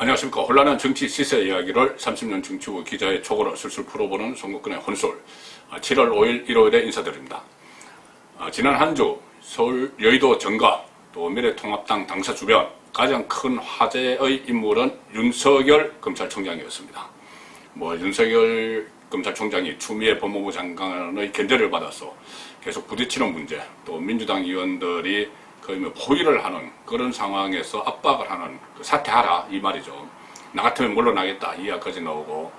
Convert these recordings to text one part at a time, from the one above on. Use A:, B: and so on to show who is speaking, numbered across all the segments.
A: 안녕하십니까. 혼란한 정치 시세 이야기를 30년 정치부 기자의 촉으로 술술 풀어보는 송국근의 혼술. 7월 5일 일요일에 인사드립니다. 지난 한 주 서울 여의도 정가 또 미래통합당 당사 주변 가장 큰 화제의 인물은 윤석열 검찰총장이었습니다. 윤석열 검찰총장이 추미애 법무부 장관의 견제를 받아서 계속 부딪히는 문제, 또 민주당 의원들이 거의 포위를 하는 그런 상황에서 압박을 하는 사퇴하라 이 말이죠. 나 같으면 물러나겠다 이 이야기까지 나오고,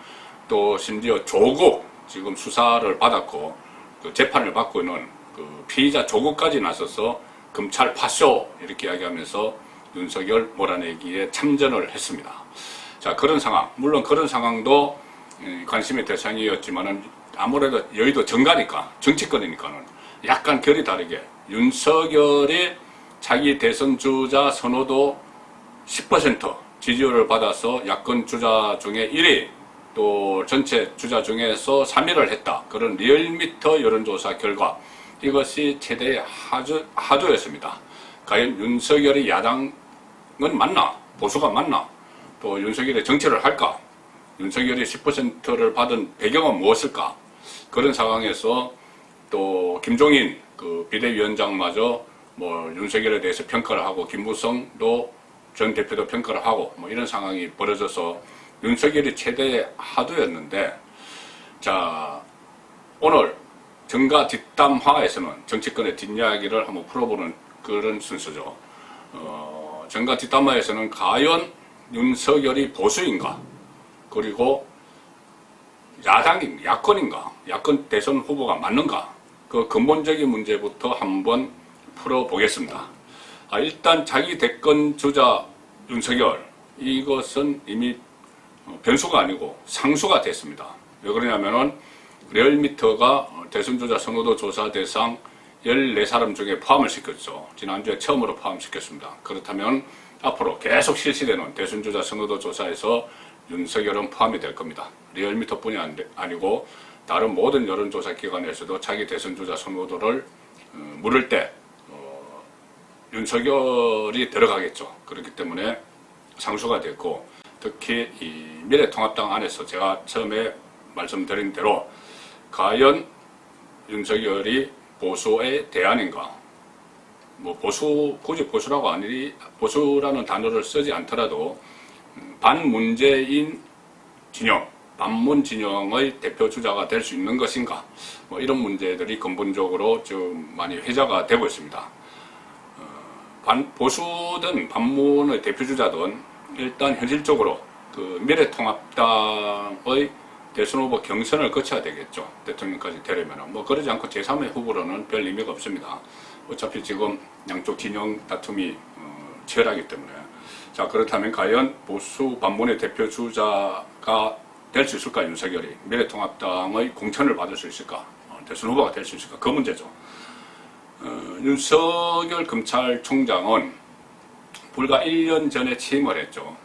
A: 또 심지어 조국 지금 수사를 받았고 재판을 받고 있는 피의자 조국까지 나서서 검찰 파쇼 이렇게 이야기하면서 윤석열 몰아내기에 참전을 했습니다. 자, 그런 상황, 물론 그런 상황도 관심의 대상이었지만은 아무래도 여의도 정가니까 정치권이니까는 약간 결이 다르게 윤석열이 자기 대선 주자 선호도 10% 지지율을 받아서 야권 주자 중에 1위, 또 전체 주자 중에서 3위를 했다. 그런 리얼미터 여론조사 결과 이것이 최대의 하조였습니다. 과연 윤석열이 야당은 맞나? 보수가 맞나? 또 윤석열이 정치를 할까? 윤석열이 10%를 받은 배경은 무엇일까? 그런 상황에서 또 김종인 비대위원장마저 윤석열에 대해서 평가를 하고, 김무성도 전 대표도 평가를 하고, 이런 상황이 벌어져서 윤석열이 최대의 하도였는데, 자, 오늘 정가 뒷담화에서는 정치권의 뒷이야기를 한번 풀어보는 그런 순서죠. 정가 뒷담화에서는 과연 윤석열이 보수인가? 그리고 야권인가? 야권 대선 후보가 맞는가? 그 근본적인 문제부터 한번 풀어보겠습니다. 일단 자기 대권 주자 윤석열, 이것은 이미 변수가 아니고 상수가 됐습니다. 왜 그러냐면은 리얼미터가 대선 주자 선호도 조사 대상 14사람 중에 포함을 시켰죠. 지난주에 처음으로 포함시켰습니다. 그렇다면 앞으로 계속 실시되는 대선 주자 선호도 조사에서 윤석열은 포함이 될 겁니다. 리얼미터뿐이 아니고 다른 모든 여론조사 기관에서도 자기 대선 주자 선호도를 물을 때 윤석열이 들어가겠죠. 그렇기 때문에 상수가 됐고, 특히 이 미래통합당 안에서 제가 처음에 말씀드린 대로 과연 윤석열이 보수의 대안인가? 굳이 보수라고 보수라는 단어를 쓰지 않더라도 반문재인 진영, 반문 진영의 대표 주자가 될 수 있는 것인가? 이런 문제들이 근본적으로 좀 많이 회자가 되고 있습니다. 보수든 반문의 대표주자든 일단 현실적으로 미래통합당의 대선 후보 경선을 거쳐야 되겠죠. 대통령까지 되려면. 그러지 않고 제3의 후보로는 별 의미가 없습니다. 어차피 지금 양쪽 진영 다툼이 치열하기 때문에. 자, 그렇다면 과연 보수 반문의 대표주자가 될 수 있을까, 윤석열이? 미래통합당의 공천을 받을 수 있을까? 대선 후보가 될 수 있을까? 그 문제죠. 윤석열 검찰총장은 불과 1년 전에 취임을 했죠.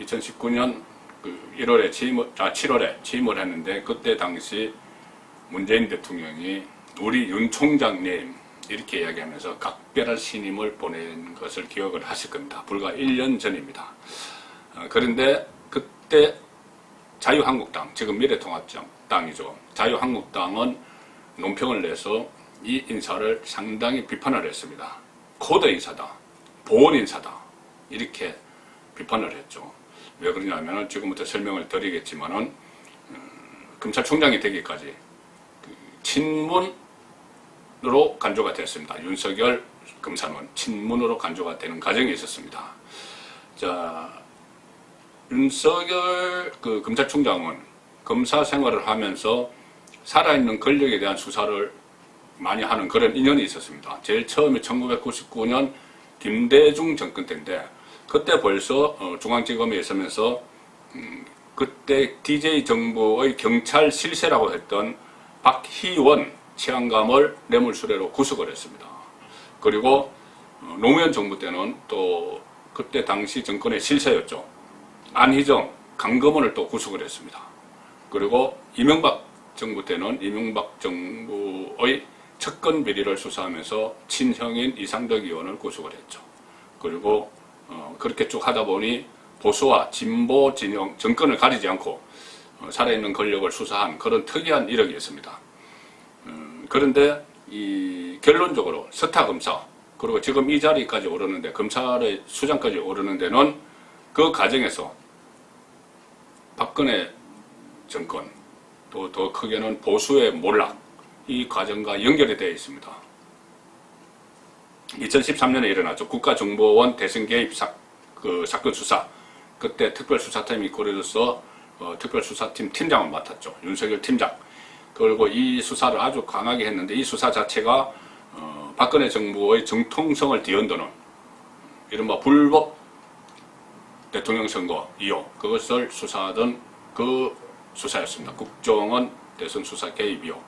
A: 2019년 7월에 취임을 했는데, 그때 당시 문재인 대통령이 우리 윤 총장님 이렇게 이야기하면서 각별한 신임을 보낸 것을 기억을 하실 겁니다. 불과 1년 전입니다. 그런데 그때 자유한국당, 지금 미래통합당이죠. 자유한국당은 논평을 내서 이 인사를 상당히 비판을 했습니다. 코드 인사다, 보온 인사다, 이렇게 비판을 했죠. 왜 그러냐면 지금부터 설명을 드리겠지만은 검찰총장이 되기까지 친문으로 간주가 됐습니다. 윤석열 검사는 친문으로 간주가 되는 과정이 있었습니다. 자, 윤석열 검찰총장은 검사 생활을 하면서 살아있는 권력에 대한 수사를 많이 하는 그런 인연이 있었습니다. 제일 처음에 1999년 김대중 정권 때인데, 그때 벌써 중앙지검에 있으면서 그때 DJ 정부의 경찰 실세라고 했던 박희원 치안감을 뇌물수뢰로 구속을 했습니다. 그리고 노무현 정부 때는 또 그때 당시 정권의 실세였죠. 안희정, 강금원을 또 구속을 했습니다. 그리고 이명박 정부 때는 이명박 정부의 측근 비리를 수사하면서 친형인 이상덕 의원을 구속을 했죠. 그리고 그렇게 쭉 하다 보니 보수와 진보 진영 정권을 가리지 않고 살아있는 권력을 수사한 그런 특이한 이력이었습니다. 그런데 이 결론적으로 서타 검사 그리고 지금 이 자리까지 오르는데 검찰의 수장까지 오르는 데는 그 과정에서 박근혜 정권 또 더 크게는 보수의 몰락 이 과정과 연결이 되어 있습니다. 2013년에 일어났죠. 국가정보원 대선 개입 사건 수사. 그때 특별수사팀이 꾸려져서 특별수사팀 팀장을 맡았죠. 윤석열 팀장. 그리고 이 수사를 아주 강하게 했는데 이 수사 자체가 박근혜 정부의 정통성을 뒤흔드는 이른바 불법 대통령 선거 이용 그것을 수사하던 그 수사였습니다. 국정원 대선 수사 개입 이용.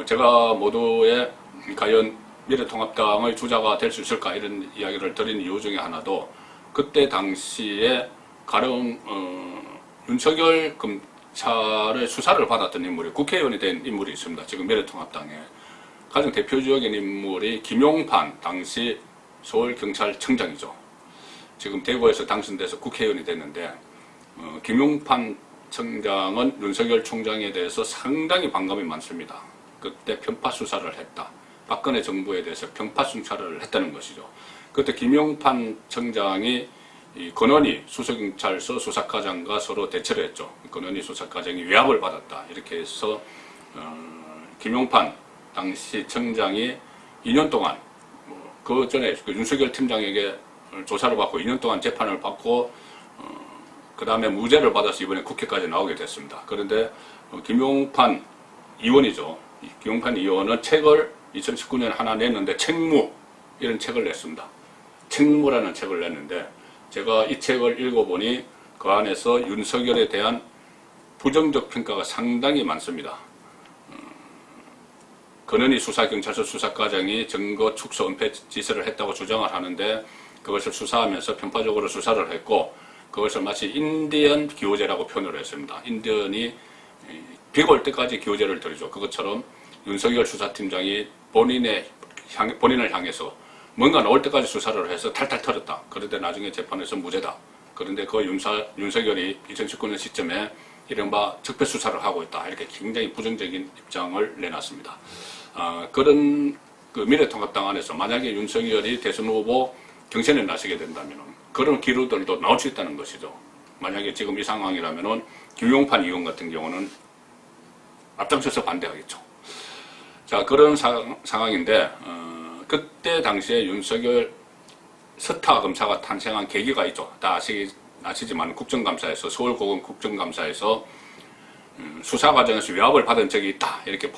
A: 제가 모두의 과연 미래통합당의 주자가 될 수 있을까 이런 이야기를 드린 이유 중에 하나도 그때 당시에 가령 윤석열 검찰의 수사를 받았던 인물이 국회의원이 된 인물이 있습니다. 지금 미래통합당에 가장 대표적인 인물이 김용판 당시 서울경찰청장이죠. 지금 대구에서 당선돼서 국회의원이 됐는데 김용판 청장은 윤석열 총장에 대해서 상당히 반감이 많습니다. 그때 편파 수사를 했다. 박근혜 정부에 대해서 편파 수사를 했다는 것이죠. 그때 김용판 청장이 이 권은희 수서경찰서 수사과장과 서로 대치를 했죠. 권은희 수사과장이 외압을 받았다. 이렇게 해서 김용판 당시 청장이 2년 동안 그 전에 그 윤석열 팀장에게 조사를 받고 2년 동안 재판을 받고 그 다음에 무죄를 받아서 이번에 국회까지 나오게 됐습니다. 그런데 김용판 의원이죠. 김용판 의원은 책을 2019년에 하나 냈는데 책무 이런 책을 냈습니다. 책무라는 책을 냈는데 제가 이 책을 읽어보니 그 안에서 윤석열에 대한 부정적 평가가 상당히 많습니다. 권은희 수사경찰서 수사과장이 증거 축소 은폐 지시를 했다고 주장을 하는데 그것을 수사하면서 편파적으로 수사를 했고 그것을 마치 인디언 기호제라고 표현을 했습니다. 인디언이 비올 때까지 기호제를 드리죠. 그것처럼 윤석열 수사팀장이 본인을 향해서 뭔가 나올 때까지 수사를 해서 탈탈 털었다. 그런데 나중에 재판에서 무죄다. 그런데 그 윤석열이 2019년 시점에 이른바 적폐수사를 하고 있다. 이렇게 굉장히 부정적인 입장을 내놨습니다. 그런 그 미래통합당 안에서 만약에 윤석열이 대선 후보 경선에 나서게 된다면 그런 기류들도 나올 수 있다는 것이죠. 만약에 지금 이 상황이라면 김용판 의원 같은 경우는 앞장서서 반대하겠죠. 자, 그런 상황인데 그때 당시에 윤석열 서타 검사가 탄생한 계기가 있죠. 다 아시지만 국정감사에서 서울고검 국정감사에서 수사 과정에서 위압을 받은 적이 있다. 이렇게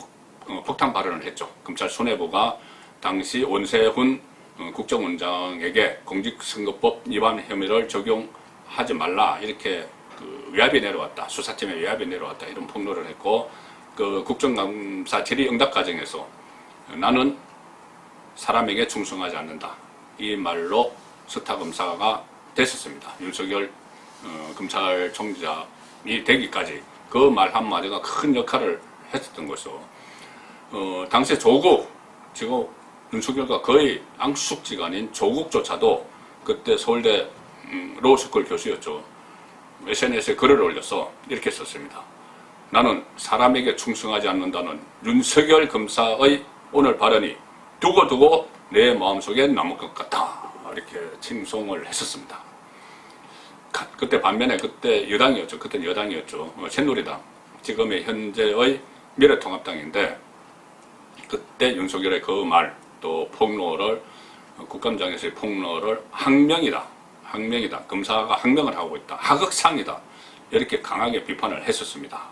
A: 폭탄 발언을 했죠. 검찰 수뇌부가 당시 원세훈 국정원장에게 공직선거법 위반 혐의를 적용하지 말라. 이렇게 그 위압이 내려왔다. 수사팀에 위압이 내려왔다. 이런 폭로를 했고 그 국정감사 질의응답 과정에서 나는 사람에게 충성하지 않는다. 이 말로 서타 검사가 됐었습니다. 윤석열 검찰총장이 되기까지 그 말 한마디가 큰 역할을 했었던 것이죠. 당시에 조국, 지금 윤석열과 거의 앙숙지간인 조국조차도 그때 서울대 로스쿨 교수였죠. SNS에 글을 올려서 이렇게 썼습니다. 나는 사람에게 충성하지 않는다는 윤석열 검사의 오늘 발언이 두고두고 내 마음속에 남을 것 같다. 이렇게 칭송을 했었습니다. 그때 반면에 그때 여당이었죠. 그때는 여당이었죠. 새누리당. 지금의 현재의 미래통합당인데 그때 윤석열의 그 말 또 폭로를 국감장에서의 폭로를 항명이다. 항명이다. 검사가 항명을 하고 있다. 하극상이다. 이렇게 강하게 비판을 했었습니다.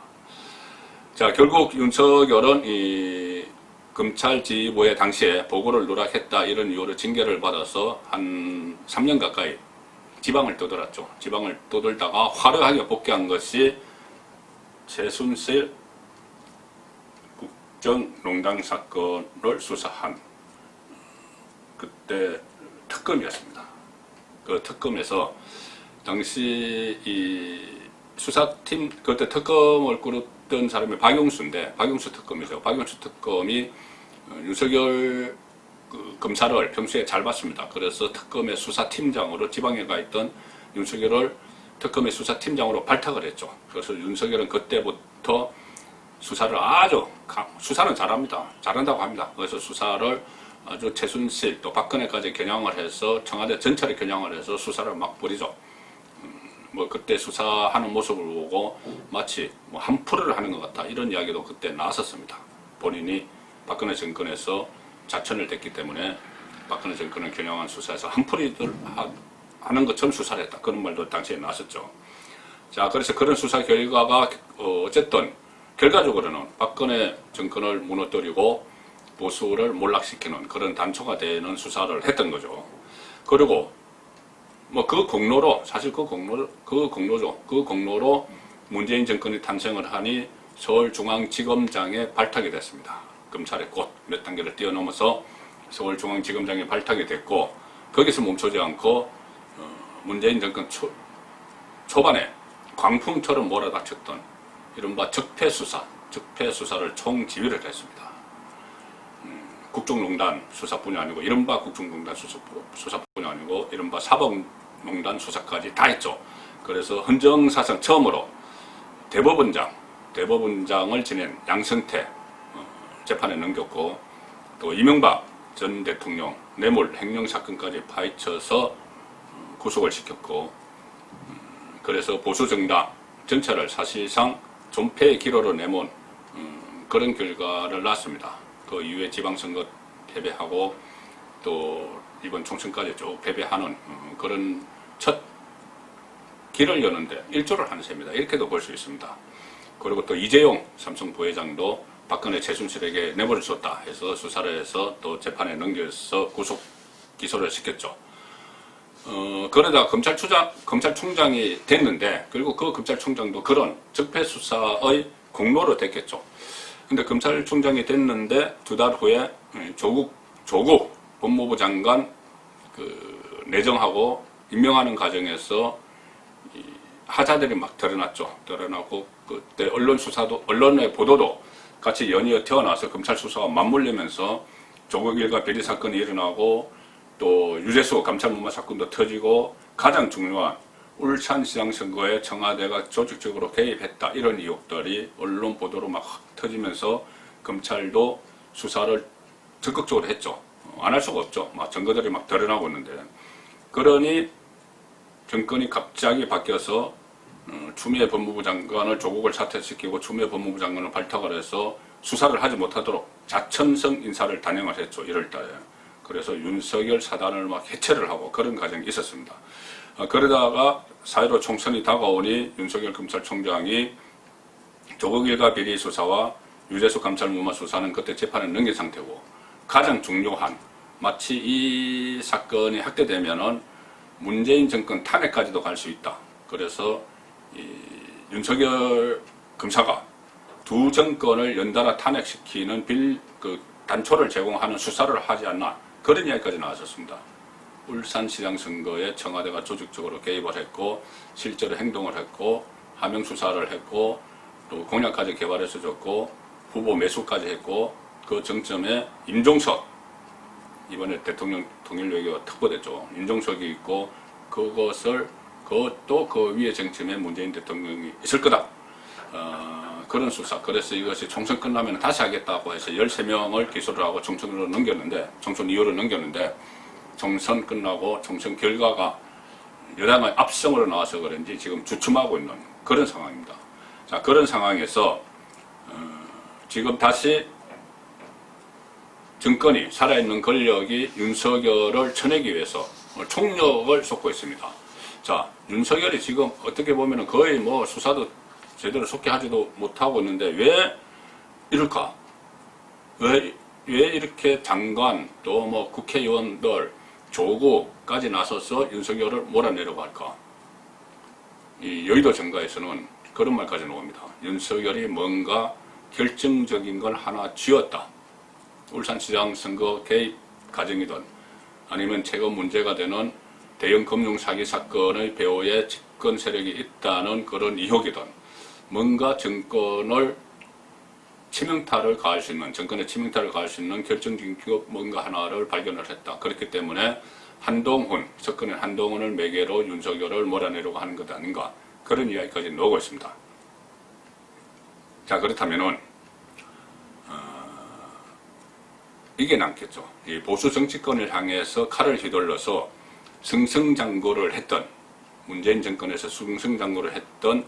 A: 자, 결국 윤석열은 이 검찰 지휘부에 당시에 보고를 누락했다 이런 이유로 징계를 받아서 한 3년 가까이 지방을 떠돌았죠. 지방을 떠돌다가 화려하게 복귀한 것이 최순실 국정농단 사건을 수사한 그때 특검이었습니다. 그 특검에서 당시 이 수사팀 그때 특검을 꾸렸던 사람이 박용수인데 박용수 특검이죠. 박용수 특검이 윤석열 그 검사를 평소에 잘 봤습니다. 그래서 특검의 수사팀장으로 지방에 가 있던 윤석열을 특검의 수사팀장으로 발탁을 했죠. 그래서 윤석열은 그때부터 수사는 잘합니다. 잘한다고 합니다. 그래서 수사를 아주 최순실 또 박근혜까지 겨냥을 해서 청와대 전체를 겨냥을 해서 수사를 막 벌이죠. 뭐 그때 수사하는 모습을 보고 마치 뭐 한풀이를 하는 것 같다 이런 이야기도 그때 나왔었습니다. 본인이 박근혜 정권에서 자천을 됐기 때문에 박근혜 정권을 겨냥한 수사에서 한풀이들 하는 것처럼 수사를 했다 그런 말도 당시에 나왔었죠. 자, 그래서 그런 수사 결과가 어쨌든 결과적으로는 박근혜 정권을 무너뜨리고 보수를 몰락시키는 그런 단초가 되는 수사를 했던 거죠. 그리고 뭐 그 공로로 사실 그 공로로 문재인 정권이 탄생을 하니 서울중앙지검장에 발탁이 됐습니다. 검찰의 꽃 몇 단계를 뛰어넘어서 서울중앙지검장에 발탁이 됐고 거기서 멈추지 않고 문재인 정권 초반에 광풍처럼 몰아닥쳤던 이른바 적폐수사를 총지휘를 했습니다. 국정농단 수사뿐이 아니고 이른바 국정농단 수사뿐이 아니고 이른바 사법농단 수사까지 다 했죠. 그래서 헌정사상 처음으로 대법원장을 지낸 양승태 재판에 넘겼고 또 이명박 전 대통령 뇌물 횡령 사건까지 파헤쳐서 구속을 시켰고 그래서 보수정당 전체를 사실상 존폐의 기로로 내몬 그런 결과를 낳았습니다. 그 이후에 지방선거 패배하고 또 이번 총선까지 쭉 패배하는 그런 첫 길을 여는데 일조를 한 셈이다. 이렇게도 볼 수 있습니다. 그리고 또 이재용 삼성 부회장도 박근혜 최순실에게 뇌물을 줬다 해서 수사를 해서 또 재판에 넘겨서 구속 기소를 시켰죠. 그러다 검찰총장이 됐는데 결국 그 검찰총장도 그런 적폐 수사의 공로로 됐겠죠. 근데 검찰총장이 됐는데 두 달 후에 조국 법무부 장관 내정하고 임명하는 과정에서 하자들이 막 드러나고 그때 언론의 보도도 같이 연이어 태어나서 검찰 수사가 맞물리면서 조국 일가 비리 사건이 일어나고 또 유재수 감찰무마 사건도 터지고 가장 중요한 울산시장 선거에 청와대가 조직적으로 개입했다 이런 의혹들이 언론 보도로 막 터지면서 검찰도 수사를 적극적으로 했죠. 안 할 수가 없죠. 막 증거들이 막 드러나고 있는데 그러니 정권이 갑자기 바뀌어서 추미애 법무부 장관을 조국을 사퇴시키고 추미애 법무부 장관을 발탁을 해서 수사를 하지 못하도록 자천성 인사를 단행을 했죠. 1월달에. 그래서 윤석열 사단을 막 해체를 하고 그런 과정이 있었습니다. 그러다가 4.15 총선이 다가오니 윤석열 검찰총장이 조국 일가 비리 수사와 유재수 감찰무마 수사는 그때 재판에 넘긴 상태고 가장 중요한 마치 이 사건이 확대되면은 문재인 정권 탄핵까지도 갈 수 있다. 그래서 윤석열 검사가 두 정권을 연달아 탄핵시키는 단초를 제공하는 수사를 하지 않나 그런 이야기까지 나왔었습니다. 울산시장 선거에 청와대가 조직적으로 개입을 했고 실제로 행동을 했고 하명 수사를 했고 또 공약까지 개발해서 줬고 후보 매수까지 했고 그 정점에 임종석 이번에 대통령 통일외교가 특보됐죠. 임종석이 있고 그것도 그 위에 정점에 문재인 대통령이 있을 거다. 그런 수사. 그래서 이것이 총선 끝나면 다시 하겠다고 해서 13명을 기소를 하고 총선 이후로 넘겼는데 총선 끝나고 총선 결과가 여당의 압승으로 나와서 그런지 지금 주춤하고 있는 그런 상황입니다. 자, 그런 상황에서 지금 다시 정권이 살아있는 권력이 윤석열을 쳐내기 위해서 총력을 쏟고 있습니다. 자, 윤석열이 지금 어떻게 보면 거의 뭐 수사도 제대로 속히 하지도 못하고 있는데 왜 이럴까? 왜 이렇게 장관 또 뭐 국회의원들 조국까지 나서서 윤석열을 몰아내려고 할까? 이 여의도 정가에서는 그런 말까지 나옵니다. 윤석열이 뭔가 결정적인 걸 하나 쥐었다. 울산시장 선거 개입 과정이든 아니면 최근 문제가 되는 대형 금융사기 사건의 배후에 집권 세력이 있다는 그런 의혹이든 뭔가 정권의 치명타를 가할 수 있는 결정적인 기업 뭔가 하나를 발견을 했다. 그렇기 때문에 한동훈, 석근의 한동훈을 매개로 윤석열을 몰아내려고 하는 것 아닌가, 그런 이야기까지 나오고 있습니다. 자, 그렇다면은 이게 남겠죠. 이 보수 정치권을 향해서 칼을 휘둘러서 승승장구를 했던, 문재인 정권에서 승승장구를 했던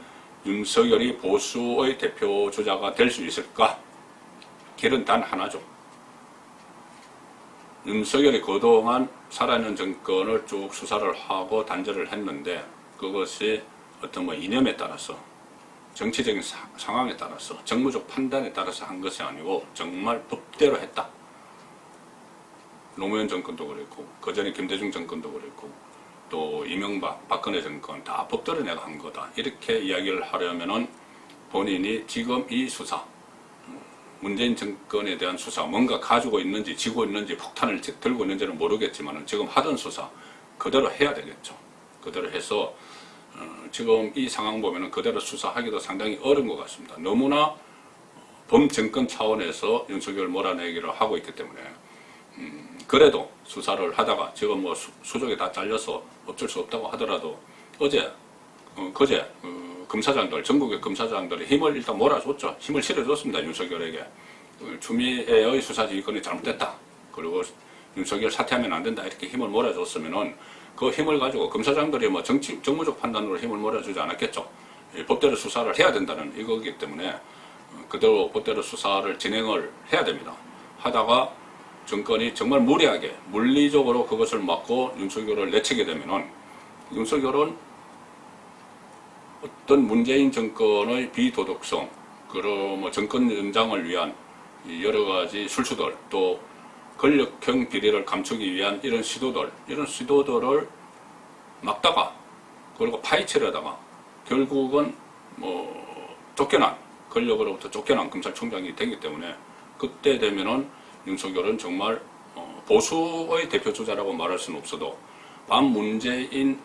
A: 윤석열이 보수의 대표 주자가 될 수 있을까? 길은 단 하나죠. 윤석열이 그동안 살아있는 정권을 쭉 수사를 하고 단절을 했는데, 그것이 어떤 이념에 따라서, 정치적인 상황에 따라서, 정무적 판단에 따라서 한 것이 아니고 정말 법대로 했다. 노무현 정권도 그랬고, 그전에 김대중 정권도 그랬고, 또 이명박, 박근혜 정권 다 법대로 내가 한 거다, 이렇게 이야기를 하려면은 본인이 지금 이 수사, 문재인 정권에 대한 수사, 뭔가 가지고 있는지, 쥐고 있는지, 폭탄을 들고 있는지는 모르겠지만 지금 하던 수사 그대로 해야 되겠죠. 그대로 해서 지금 이 상황 보면은 그대로 수사하기도 상당히 어려운 것 같습니다. 너무나 범정권 차원에서 윤석열 몰아내기를 하고 있기 때문에 그래도 수사를 하다가 지금 수족이 다 잘려서 어쩔 수 없다고 하더라도 어제, 그제 검사장들, 전국의 검사장들이 힘을 일단 몰아줬죠. 힘을 실어줬습니다. 윤석열에게. 추미애의 수사지휘권이 잘못됐다, 그리고 윤석열 사퇴하면 안 된다, 이렇게 힘을 몰아줬으면은 그 힘을 가지고 검사장들이 정무적 판단으로 힘을 몰아주지 않았겠죠. 법대로 수사를 해야 된다는 이거기 때문에 그대로 법대로 수사를 진행을 해야 됩니다. 하다가 정권이 정말 무리하게 물리적으로 그것을 막고 윤석열을 내치게 되면은 윤석열은 어떤 문재인 정권의 비도덕성, 그리고 정권 연장을 위한 여러 가지 술수들, 또 권력형 비리를 감추기 위한 이런 시도들을 막다가, 그리고 파헤치려다가 결국은 쫓겨난, 권력으로부터 쫓겨난 검찰총장이 되기 때문에 그때 되면은 윤석열은 정말 보수의 대표주자라고 말할 수는 없어도 반문재인의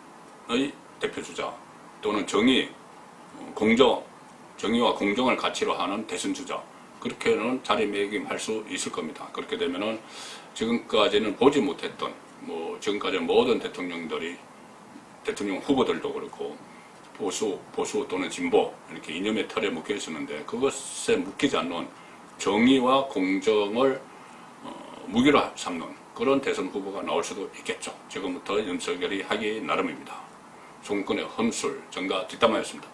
A: 대표주자, 또는 정의와 공정을 가치로 하는 대선주자, 그렇게는 자리매김할 수 있을 겁니다. 그렇게 되면은 지금까지는 보지 못했던, 지금까지 모든 대통령 후보들도 그렇고 보수 또는 진보, 이렇게 이념의 틀에 묶여 있었는데 그것에 묶이지 않는 정의와 공정을 무기로 삼는 그런 대선 후보가 나올 수도 있겠죠. 지금부터 윤석열이 하기 나름입니다. 정권의 험술, 정가 뒷담화였습니다.